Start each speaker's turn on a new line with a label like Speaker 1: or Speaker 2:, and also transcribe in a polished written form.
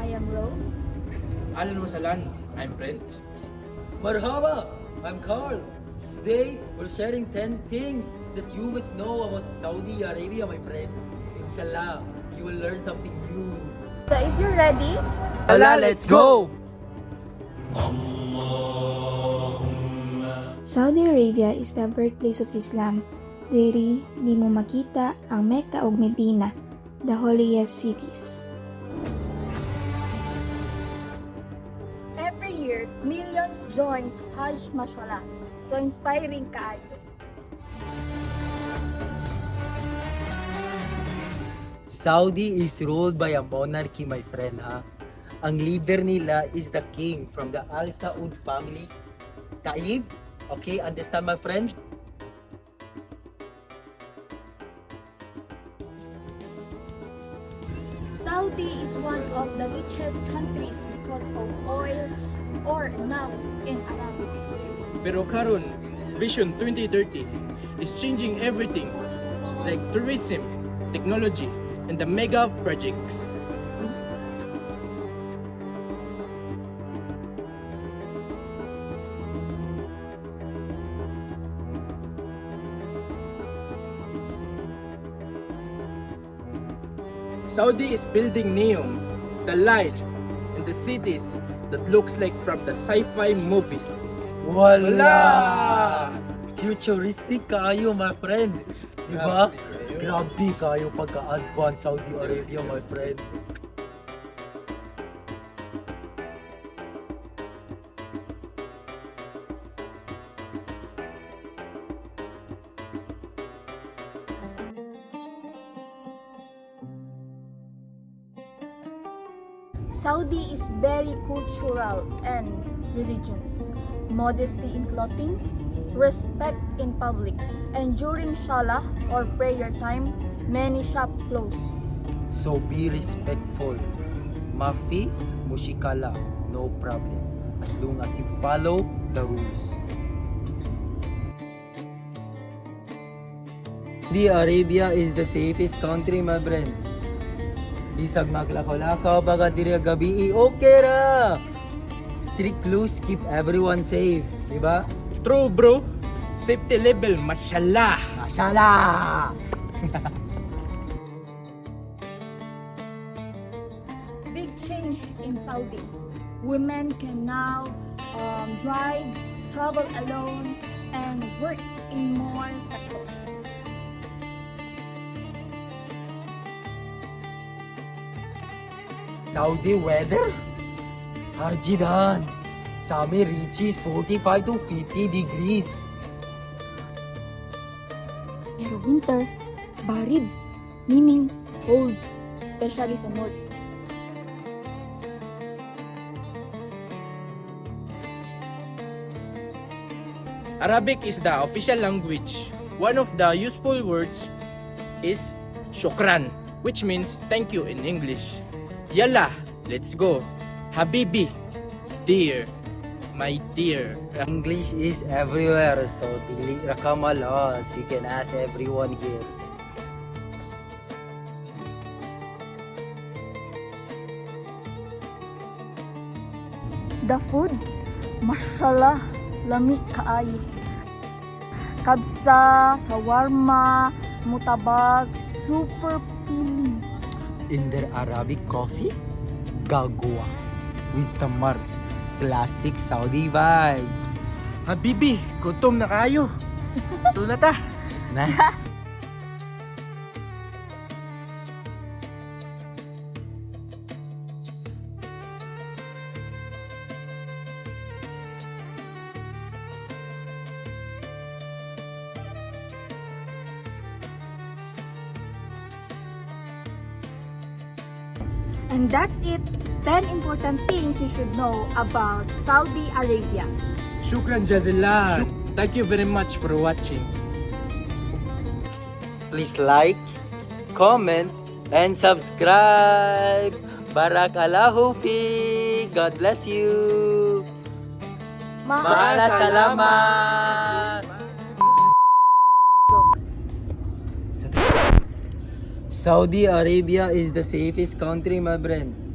Speaker 1: I am Rose.
Speaker 2: Alan Wasalan, I'm Brent.
Speaker 3: Marhaba, I'm Carl. Today, we're sharing 10 things that you must know about Saudi Arabia, my friend. Inshallah, you will learn something new.
Speaker 1: So if you're ready,
Speaker 3: Allah, let's go!
Speaker 4: Saudi Arabia is the birthplace of Islam. Diri nimo makita ang Mecca ug Medina, the holiest cities.
Speaker 1: every year, millions joins Hajj Mashallah. So inspiring kaayo.
Speaker 3: Saudi is ruled by a monarchy, my friend, ha? Ang leader nila is the king from the Al Saud family. Taib? Okay, understand, my friend?
Speaker 1: Saudi is one of the richest countries because of oil or naf in Arabic.
Speaker 2: Pero karon, Vision 2030 is changing everything, like tourism, technology, and the mega projects. Saudi is building Neom, the light, in the cities that looks like from the sci-fi movies.
Speaker 3: Wala! Futuristic kayo, my friend. Diba? Grabe kayo pagka-advance Saudi Arabia, my friend.
Speaker 1: Saudi is very cultural and religious. Modesty in clothing, respect in public, and during Salah or prayer time, many shops close.
Speaker 3: So be respectful. Mafi, mushikala, no problem. As long as you follow the rules. Saudi Arabia is the safest country, my friend. Bisag maglakaw-lakaw, baga diri gabi, okay ra. Strict rules keep everyone safe, di ba?
Speaker 2: True, bro. Safety level, mashallah.
Speaker 3: Mashallah!
Speaker 1: Big change in Saudi. Women can now drive, travel alone, and work in more sectors.
Speaker 3: Saudi weather? Harjidan. Sa amin reaches 45 to 50 degrees.
Speaker 1: Pero winter, barid, meaning cold, especially sa north.
Speaker 2: Arabic is the official language. One of the useful words is shukran, which means thank you in English. Yalla, let's go. Habibi, dear, my dear.
Speaker 3: English is everywhere, so dili ra ka malos. You can ask everyone here.
Speaker 1: The food, mashallah, lami kaayo. Kabsa, shawarma, mutabag, super filling.
Speaker 3: In their Arabic coffee, gagwa with tamar. Classic Saudi vibes.
Speaker 2: Habibi, gutom na kayo. Tuna ta.
Speaker 3: Na.
Speaker 1: And that's it. 10 important things you should know about Saudi Arabia.
Speaker 2: Shukran jazillah. Thank you very much for watching.
Speaker 3: Please like, comment, and subscribe. Barakallahu fi. God bless you. Maala salamat. Saudi Arabia is the safest country, my friend.